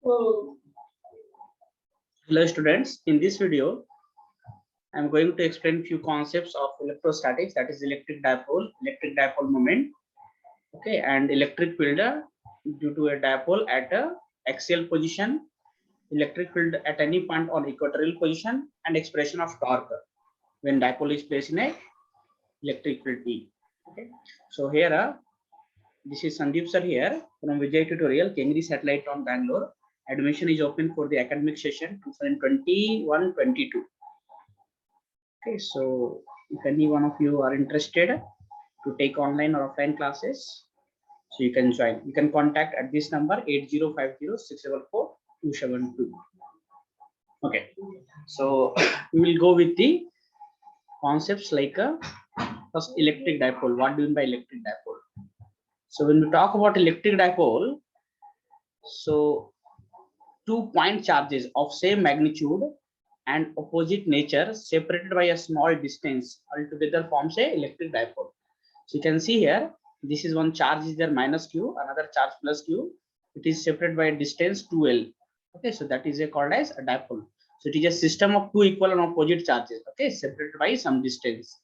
Hello students, in this video I am going to explain few concepts of electrostatics, that is electric dipole moment, okay, and electric field due to a dipole at a axial position, electric field at any point on equatorial position, and expression of torque when dipole is placed in a electric field P. Okay, so here this is Sandeep sir here from Vijay Tutorial, Kengri Satellite on Bangalore. Admission is open for the academic session 2021-22. Okay, so if any one of you are interested to take online or offline classes, so you can join. You can contact at this number 8050-674-272. Okay, so we will go with the concepts like first electric dipole. What do you mean by electric dipole? So when we talk about electric dipole, so 2 point charges of same magnitude and opposite nature separated by a small distance altogether forms a electric dipole. So you can see here, this is one charge is there minus q, another charge plus q. It is separated by a distance 2l. Okay, so that is called as a dipole. So it is a system of two equal and opposite charges, okay, separated by some distance.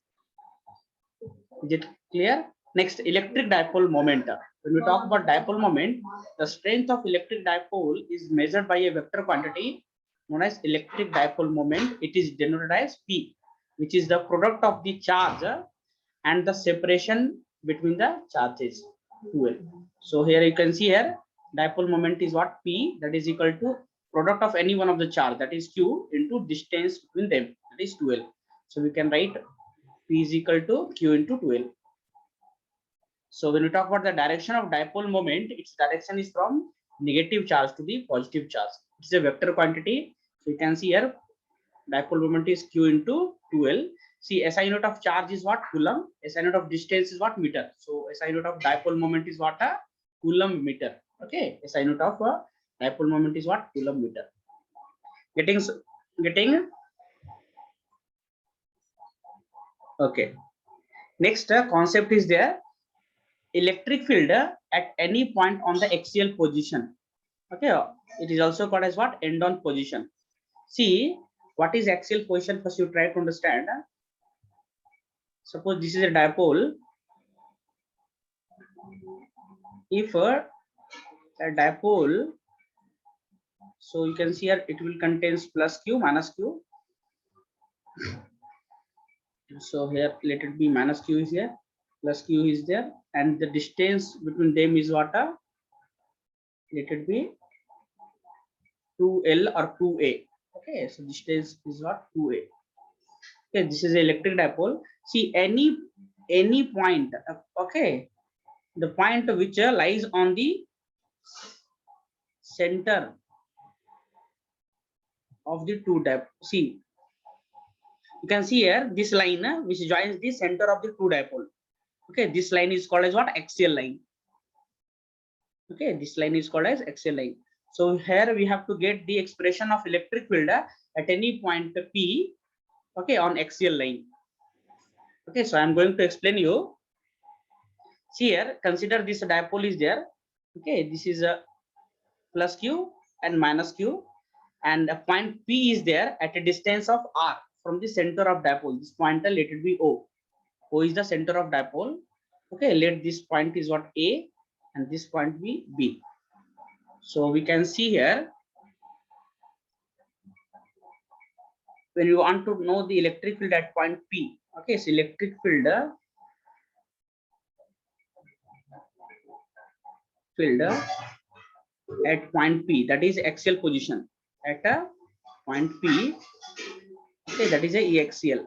Is it clear? Next, electric dipole moment. When we talk about dipole moment, the strength of electric dipole is measured by a vector quantity known as electric dipole moment. It is denoted as P, which is the product of the charge and the separation between the charges 2l. So here you can see here, dipole moment is what? P, that is equal to product of any one of the charge, that is q, into distance between them, that is 2l. So we can write P is equal to q into 2l. So when we talk about the direction of dipole moment, its direction is from negative charge to the positive charge. It's a vector quantity. So you can see here, dipole moment is q into 2l. See, SI unit of charge is what? Coulomb. SI unit of distance is what? Meter. So SI unit of dipole moment is what? Coulomb meter. Okay, SI unit of dipole moment is what? Coulomb meter. Getting okay. Next concept is there, electric field at any point on the axial position. Okay, it is also called as what? End on position. See, what is axial position? First, you try to understand. Suppose this is a dipole. If a dipole, so you can see here, it will contains plus q minus q. So here let it be minus q is here, plus q is there, and the distance between them is what? Let it be 2l or 2a. Okay, so distance is what? 2a. Okay, this is electric dipole. See, any point, okay, the point which lies on the center of the two dipole. See, you can see here this line which joins the center of the two dipole. Okay, this line is called as what? Axial line. Okay, this line is called as axial line. So here we have to get the expression of electric field at any point P, okay, on axial line. Okay, so I'm going to explain you. See here, consider this dipole is there. Okay, this is a plus q and minus q, and a point P is there at a distance of r from the center of dipole. This pointer, let it be O. O is the center of dipole. Okay, let this point is what? A, and this point be B. So we can see here, when you want to know the electric field at point P, okay, so electric field at point P, that is axial position at a point P, okay, that is a eaxial.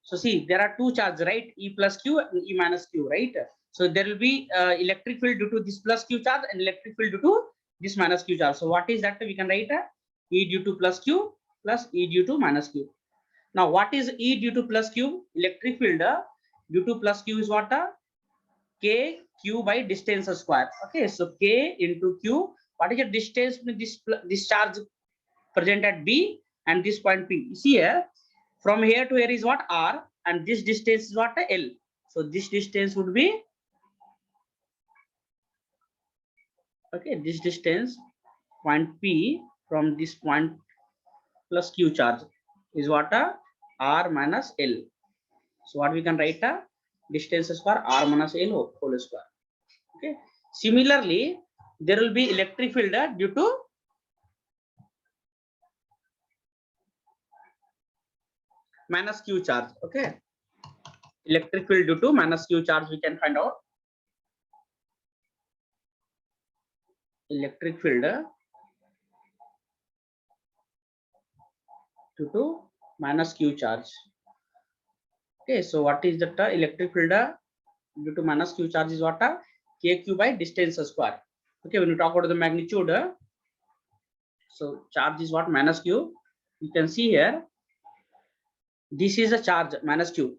So see, there are two charges, right? E plus q and E minus q, right? So there will be electric field due to this plus q charge and electric field due to this minus q charge. So what is that? We can write E due to plus q plus E due to minus q. Now what is E due to plus q? Electric field due to plus q is what? K q by distance square. Okay, so K into q. What is the distance with this charge present at B and this point P? You see here, from here to here is what? R, and this distance is what? L. So this distance would be, okay, this distance point P from this point plus Q charge is what a R minus L. So what we can write a distance square R minus L whole square. Okay. Similarly, there will be electric field due to minus Q charge. Okay. Electric field due to minus Q charge we can find out. Electric field due to minus Q charge. Okay, so what is that electric field due to minus Q charge is what KQ by distance square. Okay, when you talk about the magnitude, so charge is what minus Q. You can see here, this is a charge minus Q.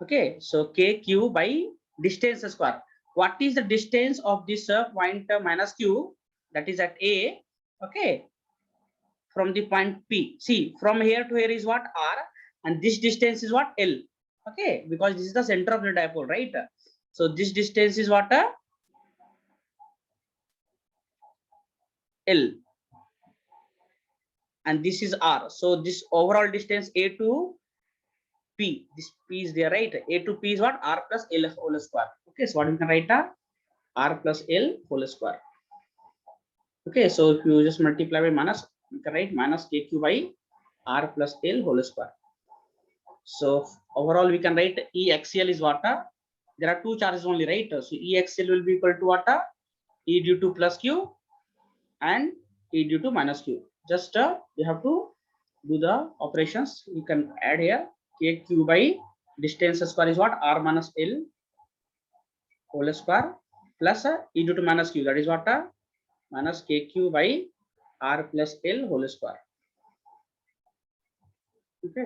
Okay, so KQ by distance square. What is the distance of this point minus Q, that is at A? Okay, from the point P. See, from here to here is what R, and this distance is what L. Okay, because this is the center of the dipole, right? So this distance is what L, and this is R. So this overall distance A to P, this P is there, right? A to P is what R plus L whole square. Okay, so what we can write R plus L whole square. Okay, so if you just multiply by minus, you can write minus KQ by R plus L whole square. So overall we can write EXL is what there are two charges only, right? So EXL will be equal to what E due to plus Q and E due to minus Q. Just you have to do the operations. You can add here KQ by distance square is what R minus L whole square plus E due to minus Q, that is what minus KQ by R plus L whole square. Okay.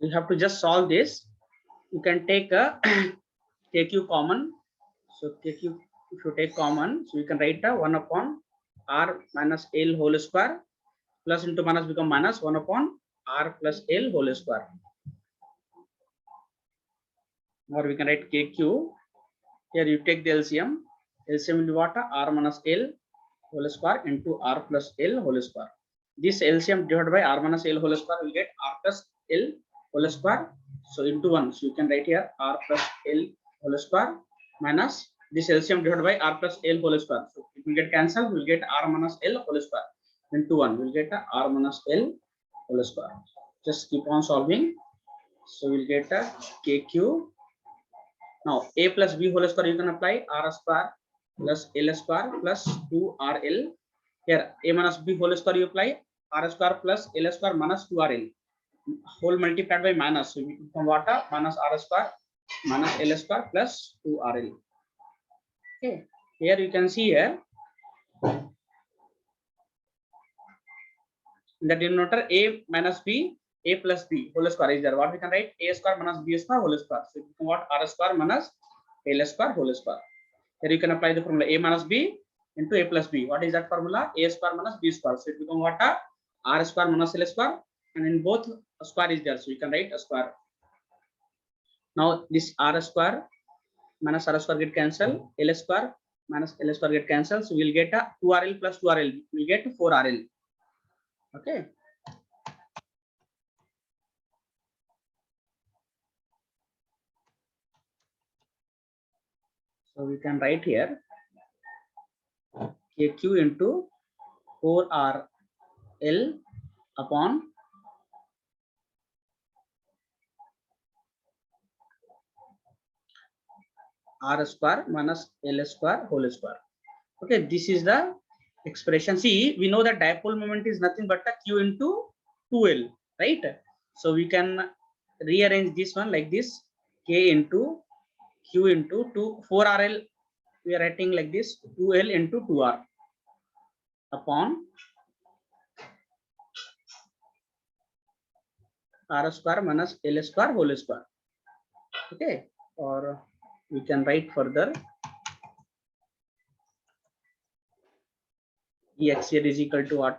You have to just solve this. You can take a KQ common. So KQ, if you take common, so you can write 1 upon R minus L whole square, plus into minus become minus 1 upon R plus L whole square. Or we can write KQ. Here you take the LCM. LCM will be what? R minus L whole square into R plus L whole square. This LCM divided by R minus L whole square will get R plus L whole square. So into 1. So you can write here R plus L whole square minus this LCM divided by R plus L whole square. So it will get cancelled. We'll get R minus L whole square into 1. We'll get R minus L whole square. Just keep on solving. So we'll get a KQ. Now A plus B whole square you can apply R square plus L square plus 2RL. Here A minus B whole square you apply R square plus L square minus 2RL. Whole multiplied by minus. So we become what? Minus R square minus L square plus 2RL. Okay. Here you can see here in the denominator A minus B, A plus B whole square is there. What we can write? A square minus B square whole square. So you can what? R square minus L square whole square. Here you can apply the formula A minus B into A plus B. What is that formula? A square minus B square. So it becomes what? R square minus L square, and in both a square is there. So you can write a square. Now this R square minus R square get cancelled. L square minus L square get cancelled. So we'll get a 2RL plus 2RL. We'll get 4RL. Okay. So we can write here KQ into 4RL upon R square minus L square whole square. Okay, this is the expression. See, we know that dipole moment is nothing but a Q into 2L, right? So we can rearrange this one like this: K into Q into 4RL. We are writing like this: 2L into 2R upon R square minus L square whole square. Okay, or we can write further EXL is equal to what?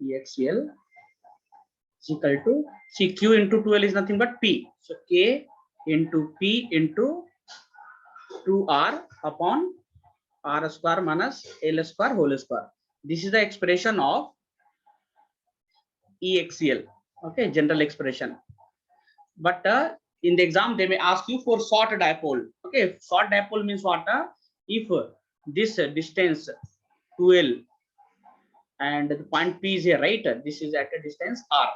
EXL is equal to, see, Q into 2L is nothing but P. So K into P into 2r upon r square minus l square whole square. This is the expression of EXCL. Okay, general expression. But in the exam, they may ask you for short dipole. Okay, short dipole means what? If this distance 2L and the point P is here, right? This is at a distance R.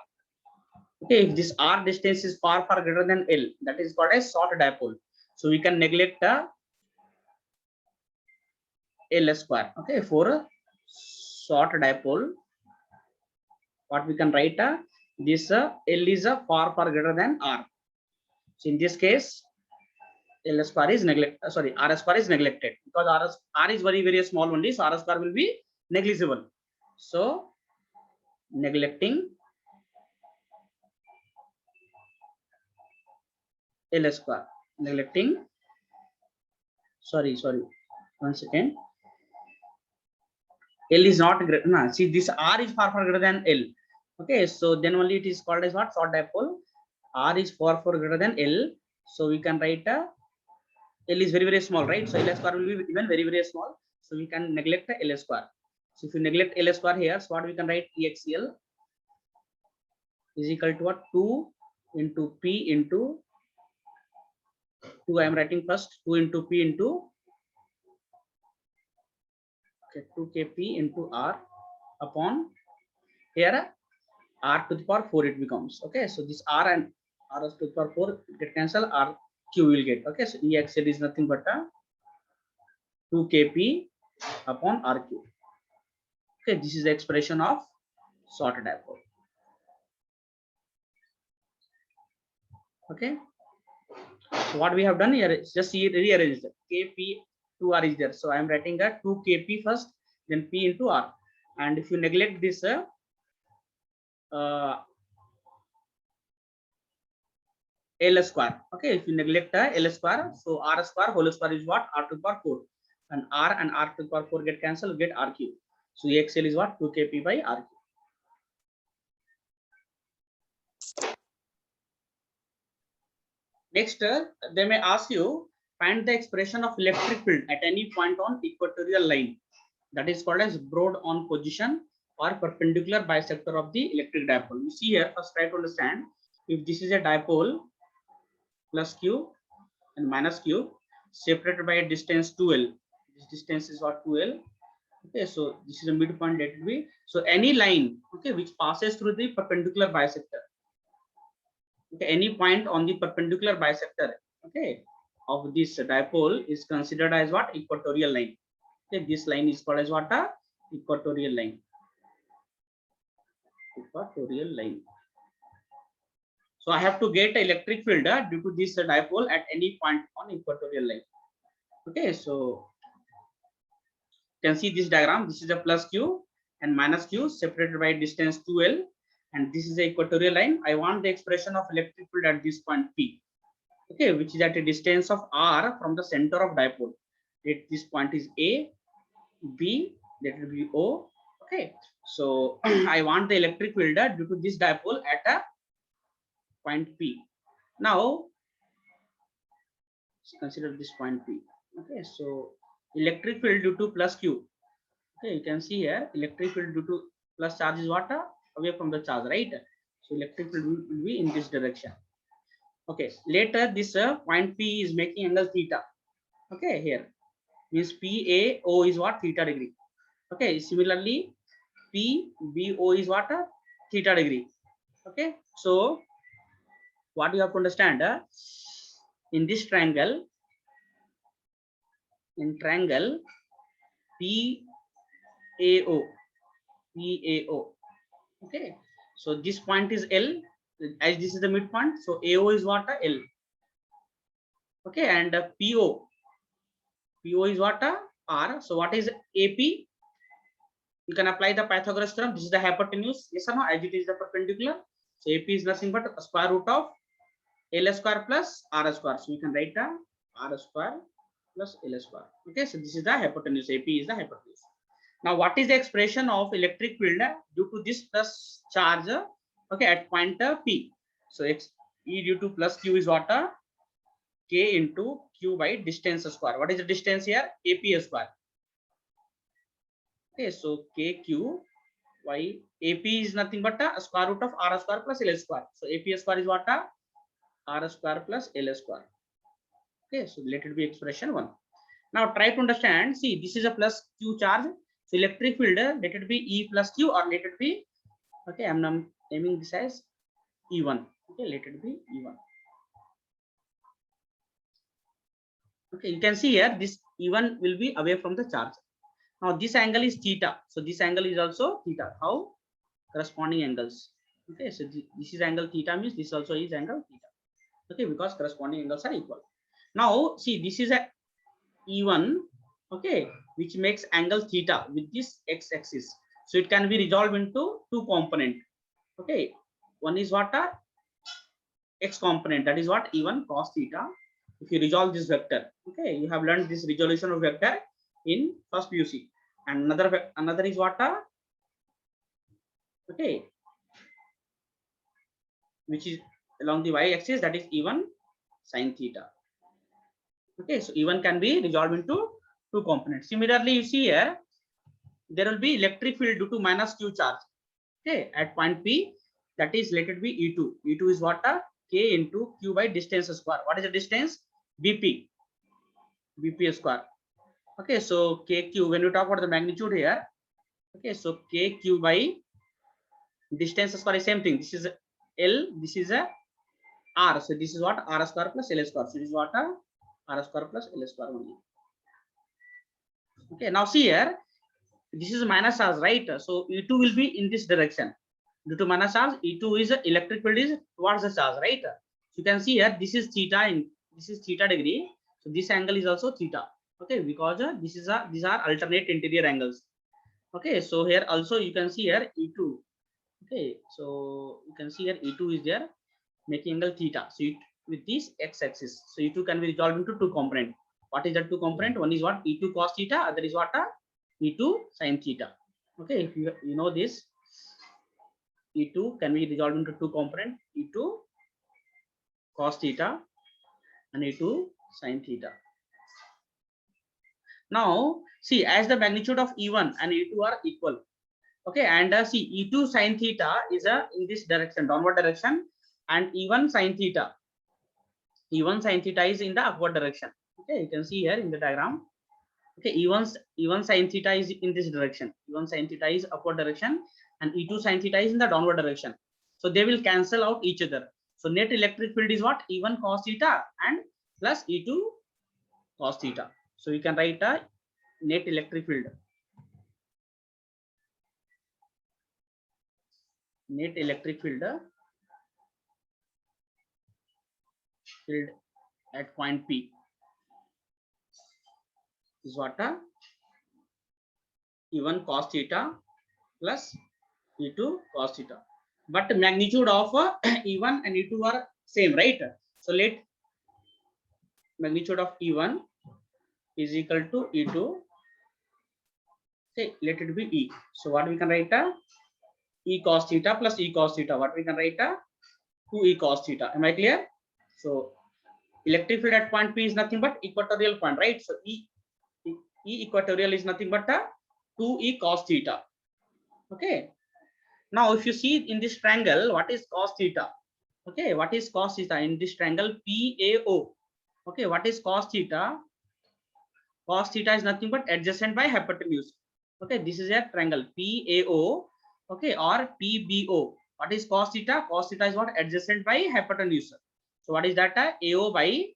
Okay, if this R distance is far greater than L, that is called a short dipole. So we can neglect L square. Okay, for a short dipole, what we can write? This L is far greater than R. So in this case, L square is neglected. Sorry, R square is neglected because R is very small only. So R square will be negligible. So neglecting L square. Neglecting. Sorry. 1 second. L is not greater. No, see, this R is far greater than L. Okay, so then only it is called as what? Short dipole. R is far greater than L. So we can write L is very small, right? So L square will be even very small. So we can neglect L square. So if you neglect L square here, so what we can write? EXCL is equal to what? 2 into P into 2. I am writing first 2 into P into 2kp into R upon here R to the power 4 it becomes. Okay, so this R and R to the power 4 get cancel, R Q will get. Okay, so EXCL is nothing but 2kp upon RQ. Okay, this is the expression of short dipole. Okay, so what we have done here is just rearrange the kp to R is there. So I am writing that 2kp first, then P into R. And if you neglect this L square, okay, if you neglect L square, so R square whole square is what? R to the power 4. And R to the power 4 get cancelled, get RQ. So EXCL is what? 2kp by RQ. Next, they may ask you, find the expression of electric field at any point on equatorial line. That is called as Broad on position or perpendicular bisector of the electric dipole. You see here, first try to understand, if this is a dipole plus Q and minus Q separated by a distance 2L. This distance is what? 2L. Okay, so this is a midpoint, let it be. So any line, okay, which passes through the perpendicular bisector. Okay, any point on the perpendicular bisector, okay, of this dipole is considered as what? Equatorial line. Okay, this line is called as what? Equatorial line. Equatorial line. So I have to get electric field due to this dipole at any point on equatorial line. Okay, so you can see this diagram. This is a plus Q and minus Q separated by distance 2L, and this is the equatorial line. I want the expression of electric field at this point P, okay, which is at a distance of R from the center of dipole. This point is A, B, that will be O. Okay, so I want the electric field due to this dipole at a point P. Now consider this point P. Okay, so electric field due to plus Q. Okay, you can see here electric field due to plus charge is what? Away from the charge, right? So electric field will be in this direction. Okay, later this point P is making angle theta. Okay, here means PAO is what? Theta degree. Okay, similarly PBO is what? Theta degree. Okay, so what you have to understand, in this triangle, in triangle PAO, okay, so this point is L, as this is the midpoint, so AO is what? L. Okay, and PO is what? R. So what is AP? You can apply the Pythagoras theorem. This is the hypotenuse, yes or no, as it is the perpendicular. So AP is nothing but a square root of L square plus R square. So we can write R square plus L square. Okay, so this is the hypotenuse. AP is the hypotenuse. Now, what is the expression of electric field due to this plus charge? Okay, at point P. So E due to plus Q is what? K into q by distance square. What is the distance here? AP square. Okay, so kq by AP is nothing but a square root of r square plus l square. So AP square is what? R square plus L square. Okay, so let it be expression 1. Now try to understand. See, this is a plus Q charge. So electric field, let it be E plus Q, or let it be, okay, I'm naming this as E1. Okay, let it be E1. Okay, you can see here this E1 will be away from the charge. Now this angle is theta. So this angle is also theta. How? Corresponding angles. Okay, so this is angle theta, means this also is angle theta. Okay, because corresponding angles are equal. Now see, this is a E1, okay, which makes angle theta with this x-axis. So it can be resolved into two component. Okay, one is what? X component, that is what? E1 cos theta. If you resolve this vector, okay, you have learned this resolution of vector in first PUC. And another is what? Okay, which is along the y-axis, that is E1 sin theta. Okay, so E1 can be resolved into two components. Similarly, you see here, there will be electric field due to minus Q charge. Okay, at point P, that is, let it be E2. E2 is what? K into Q by distance square. What is the distance? BP. BP square. Okay, so KQ, when you talk about the magnitude here, okay, so KQ by distance square is same thing. This is L, this is a R. So this is what? R square plus L square. So this is what? R square plus L square only. Okay, now see here, this is minus charge, right? So E2 will be in this direction. Due to minus charge, E2 is electric field is towards the charge, right? So you can see here, this is theta in this is theta degree. So this angle is also theta. Okay, because these are alternate interior angles. Okay, so here also you can see here E2. Okay, so you can see here E2 is there making angle theta. So with this x-axis, so E2 can be resolved into two component. What is that two component? One is what? E2 cos theta, other is what? E2 sin theta. Okay, if you know this, E2 can be resolved into two component, E2 cos theta and E2 sin theta. Now see, as the magnitude of E1 and E2 are equal, okay, and see, E2 sin theta is in this direction, downward direction, and E1 sin theta is in the upward direction. Okay, you can see here in the diagram. Okay, E1 sin theta is in this direction. E1 sin theta is upward direction, and E2 sin theta is in the downward direction. So they will cancel out each other. So net electric field is what? E1 cos theta and plus E2 cos theta. So you can write a net electric field. Net electric field at point P is what? E1 cos theta plus E2 cos theta. But magnitude of E1 and E2 are same, right? So let magnitude of E1 is equal to E2. Okay, let it be E. So what we can write? E cos theta plus E cos theta. What we can write? 2E cos theta. Am I clear? So electric field at point P is nothing but equatorial point, right? So E equatorial is nothing but 2E cos theta. Okay. Now if you see in this triangle, what is cos theta? Okay, what is cos theta in this triangle PAO? Okay, what is cos theta? Cos theta is nothing but adjacent by hypotenuse. Okay, this is a triangle PAO, okay, or PBO. What is cos theta? Cos theta is what? Adjacent by hypotenuse. So what is that? AO by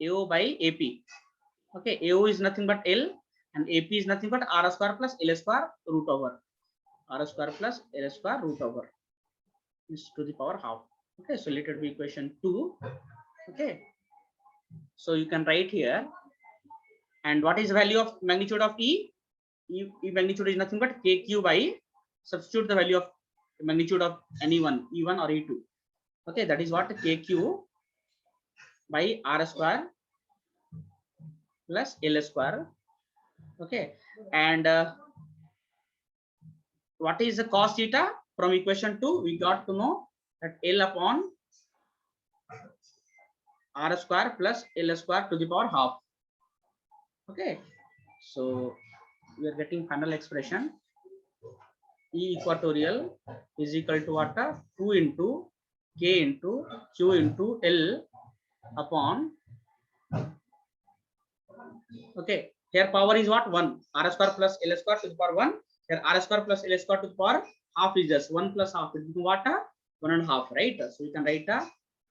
AP. Okay, AO is nothing but L, and AP is nothing but R square plus L square root over. R square plus L square root over is to the power half. Okay, so let it be equation 2. Okay, so you can write here. And what is the value of magnitude of E? E magnitude is nothing but KQ by, substitute the value of magnitude of any one, E1 or E2. Okay, that is what? KQ by R square plus L square. Okay, and what is the cos theta? From equation 2, we got to know that L upon r square plus l square to the power half. Okay, so we are getting final expression. E equatorial is equal to what? 2 into k into q into l upon, okay, here power is what? 1. R square plus L square to the power 1. Here R square plus L square to the power half is just 1 plus half. It becomes what? 1.5, right? So we can write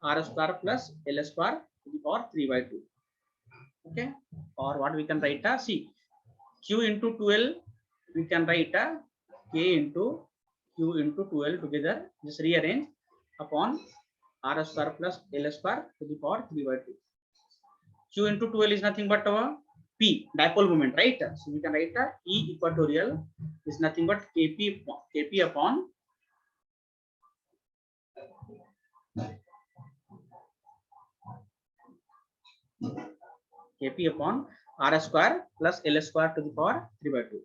R square plus L square to the power 3/2. Okay, or what we can write? See, Q into 2L, we can write K into Q into 2L together. Just rearrange upon R square plus L square to the power 3/2. Q into 2L is nothing but our P, dipole moment, right? So we can write E equatorial is nothing but Kp upon R square plus L square to the power 3/2.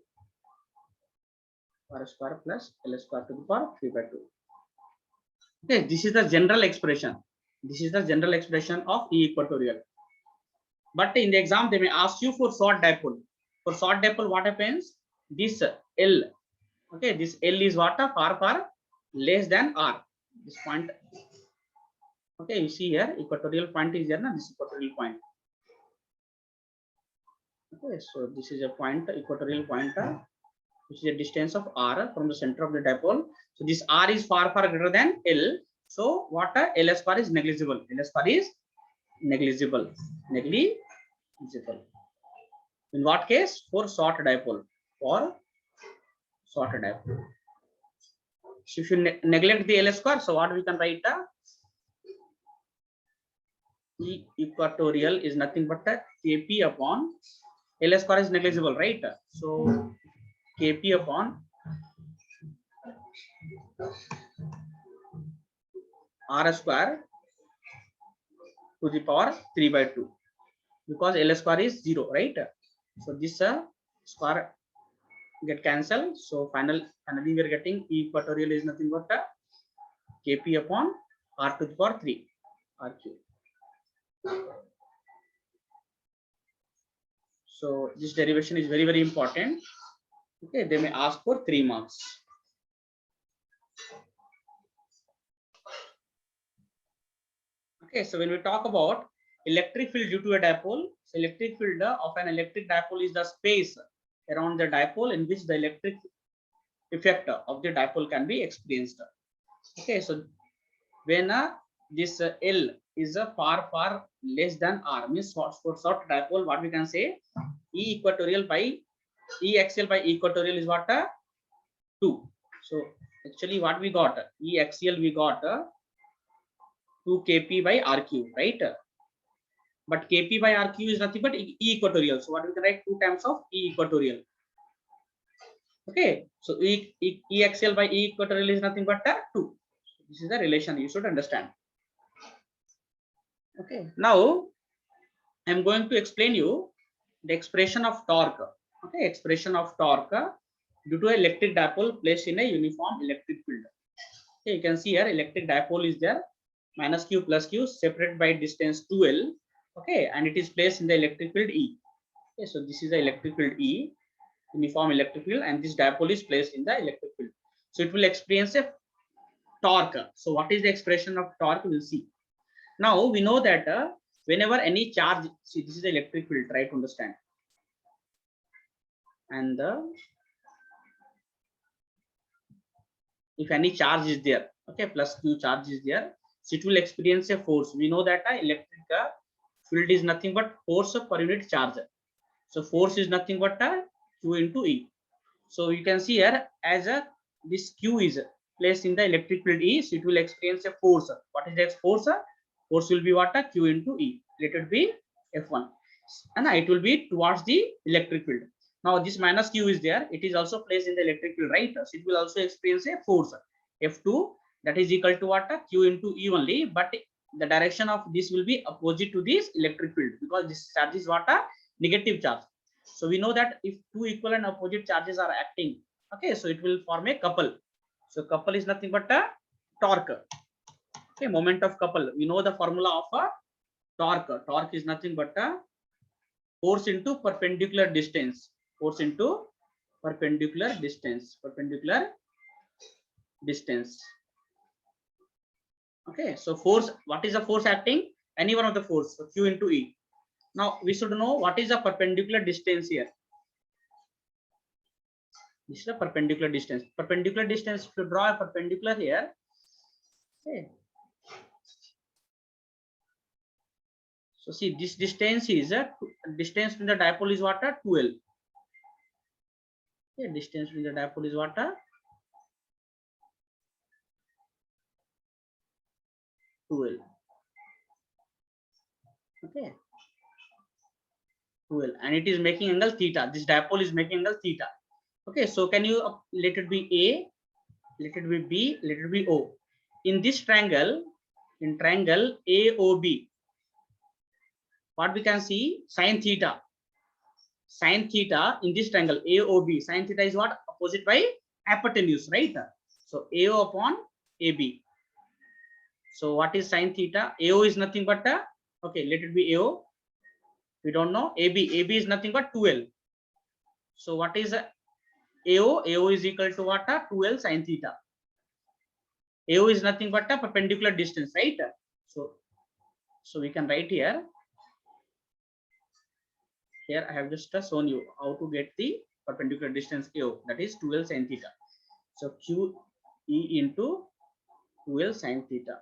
R square plus L square to the power 3/2. Okay, this is the general expression. This is the general expression of E equatorial. But in the exam, they may ask you for short dipole. For short dipole, what happens? This L, okay, this L is what? Far less than R. This point, okay, you see here, equatorial point is there, na? This equatorial point. Okay, so this is a point, equatorial point, which is a distance of R from the center of the dipole. So this R is far greater than L. So what? L square is negligible. L square is negligible. Negligible. In what case? For short dipole. For short dipole. So if you neglect the L square, so what we can write? E equatorial is nothing but Kp upon L square is negligible, right? So Kp upon R square to the power 3/2, because L square is 0, right? So this square get cancelled. So finally we are getting E equatorial is nothing but Kp upon R to the power 3, RQ. So this derivation is very important. Okay, they may ask for 3 marks. Okay, so when we talk about electric field due to a dipole, so electric field of an electric dipole is the space around the dipole in which the electric effect of the dipole can be experienced. Okay, so when this L is far less than R, means for short dipole, what we can say, E equatorial by E axial by equatorial is what? 2. So actually what we got, E axial we got 2 Kp by RQ, right? But Kp by RQ is nothing but E equatorial. So what we can write? 2 times of E equatorial. Okay, so E axial by E equatorial is nothing but 2. This is the relation you should understand. Okay, now I am going to explain you the expression of torque. Okay, expression of torque due to electric dipole placed in a uniform electric field. Okay, you can see here electric dipole is there, minus q plus q, separated by distance 2L. Okay, and it is placed in the electric field E. Okay, so this is the electric field E, uniform electric field, and this dipole is placed in the electric field. So it will experience a torque. So what is the expression of torque? We'll see. Now we know that whenever any charge, see this is the electric field, try to understand. And if any charge is there, okay, plus q charge is there, so it will experience a force. We know that electric field is nothing but force per unit charge. So force is nothing but q into E. So you can see here, as this q is placed in the electric field E, so it will experience a force. What is the force? Force will be what? Q into E. Let it be F1, and it will be towards the electric field. Now this minus q is there, it is also placed in the electric field, right? So it will also experience a force F2, that is equal to what? Q into E only, but the direction of this will be opposite to this electric field, because this charge is what? Negative charge. So we know that if two equal and opposite charges are acting, okay, so it will form a couple. So couple is nothing but a torque. Okay, moment of couple. We know the formula of a Torque is nothing but a force into perpendicular distance. Force into perpendicular distance. Perpendicular distance. Okay, so force, what is the force acting? Any one of the force, so Q into E. Now we should know what is the perpendicular distance here. This is the perpendicular distance. Perpendicular distance, if you draw a perpendicular here, okay. So see, this distance is a distance between the dipole is what? 12. Okay, distance between the dipole is what? 12. Okay, 12, and it is making angle theta. This dipole is making angle theta. Okay, so can you let it be A, let it be B, let it be O. In this triangle, in triangle AOB, what we can see? Sin theta. Sin theta in this triangle AOB. Sin theta is what? Opposite by hypotenuse, right? So AO upon AB. So what is sin theta? AO is nothing but okay, let it be AO. We don't know. AB. AB is nothing but 2L. So what is AO? AO is equal to what? 2L sin theta. AO is nothing but a perpendicular distance, right? So we can write here. Here I have just shown you how to get the perpendicular distance AO, that is 2L sin theta. So QE into 2L sin theta.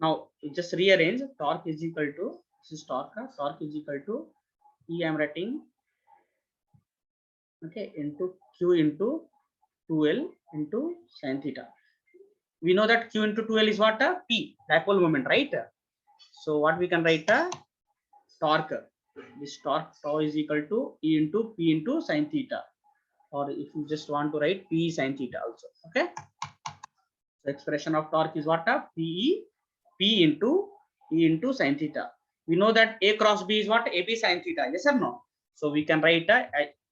Now just rearrange. Torque is equal to, this is torque. Torque is equal to E, I am writing, okay, into Q into 2L into sin theta. We know that Q into 2L is what? P, dipole moment, right? So what we can write? Torque. This torque tau is equal to E into P into sin theta, or if you just want to write P sin theta also. Okay. So expression of torque is what? P into E into sin theta. We know that A cross B is what? AB sin theta. Yes or no? So we can write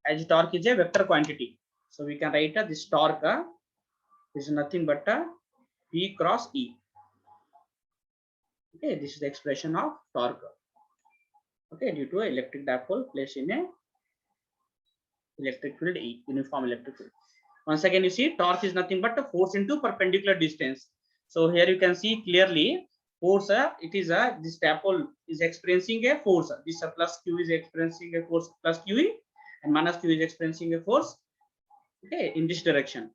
as torque is a vector quantity. So we can write this torque is nothing but P cross E. Okay, this is the expression of torque. Okay, due to electric dipole placed in a electric field E, uniform electric field. Once again, you see torque is nothing but a force into perpendicular distance. So here you can see clearly force. It is this dipole is experiencing a force. This plus Q is experiencing a force plus QE, and minus Q is experiencing a force. Okay, in this direction.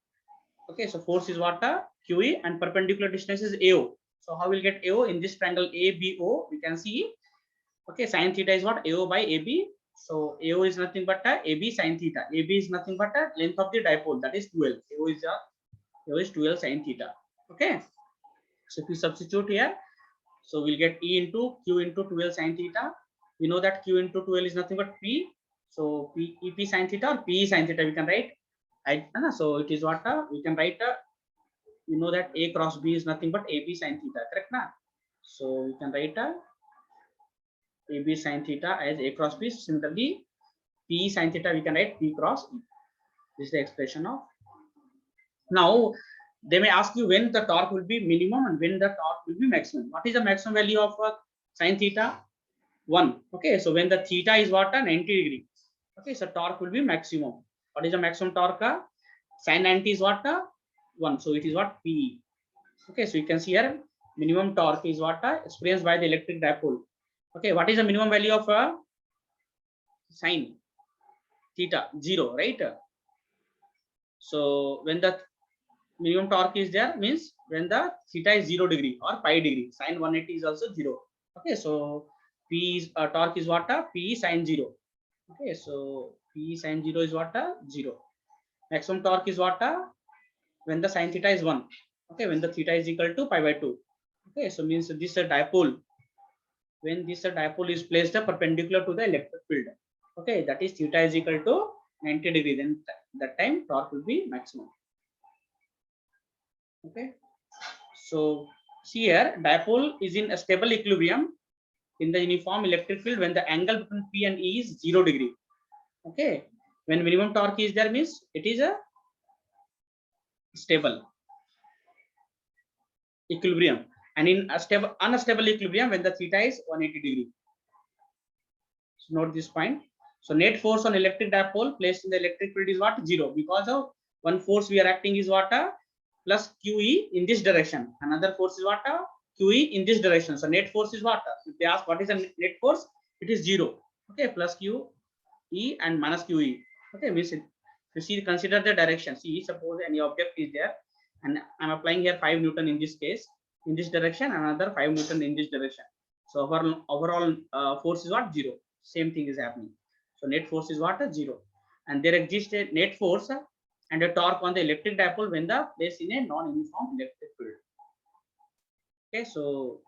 Okay, so force is what? QE, and perpendicular distance is AO. So how we'll get AO in this triangle ABO? We can see. Okay, sin theta is what? AO by AB. So AO is nothing but AB sin theta. AB is nothing but length of the dipole, that is 12. AO is 12 sin theta. Okay. So if we substitute here, so we'll get E into Q into 12 sin theta. We know that Q into 12 is nothing but P. So P EP sin theta or PE sin theta we can write. So it is what we can write. You know that A cross B is nothing but AB sin theta, correct na? So we can write AB sin theta as A cross B. Similarly, P sin theta we can write P cross E. This is the expression of. Now they may ask you when the torque will be minimum and when the torque will be maximum. What is the maximum value of sin theta? 1. Okay, so when the theta is what? 90 degree. Okay, so torque will be maximum. What is the maximum torque? Sin 90 is what? 1. So it is what? P. Okay, so you can see here minimum torque is what? Experienced by the electric dipole. Okay, what is the minimum value of sin theta? 0, right? So when the minimum torque is there, means when the theta is 0 degree or pi degree. Sin 180 is also 0. Okay, so P is torque is what? P sin 0. Okay, so P sin 0 is what? 0. Maximum torque is what? When the sin theta is 1. Okay, when the theta is equal to pi by 2. Okay, so means this dipole, when this dipole is placed perpendicular to the electric field. Okay, that is theta is equal to 90 degree, then that time torque will be maximum. Okay, so see here dipole is in a stable equilibrium in the uniform electric field when the angle between P and E is 0 degree. Okay, when minimum torque is there, means it is a stable. equilibrium, and in a stable unstable equilibrium when the theta is 180 degree. So note this point. So net force on electric dipole placed in the electric field is what? 0, because of one force we are acting is what? Plus QE in this direction. Another force is what? QE in this direction. So net force is what? If they ask what is the net force, it is 0. Okay, plus QE and minus QE. Okay, means it, you see, consider the direction. See, suppose any object is there, and I'm applying here 5 Newton in this case, in this direction, another 5 Newton in this direction. So our overall force is what? 0. Same thing is happening. So net force is what? 0. And there exists a net force and a torque on the electric dipole when the placed in a non-uniform electric field. Okay, so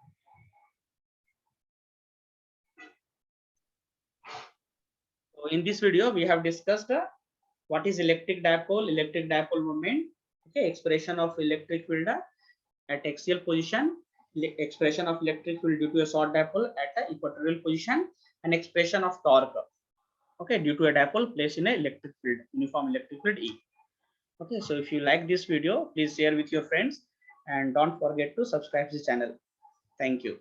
in this video we have discussed what is electric dipole moment, okay, expression of electric field at axial position, expression of electric field due to a short dipole at the equatorial position, and expression of torque, okay, due to a dipole placed in a electric field, uniform electric field E. Okay, so if you like this video, please share with your friends and don't forget to subscribe this channel. Thank you.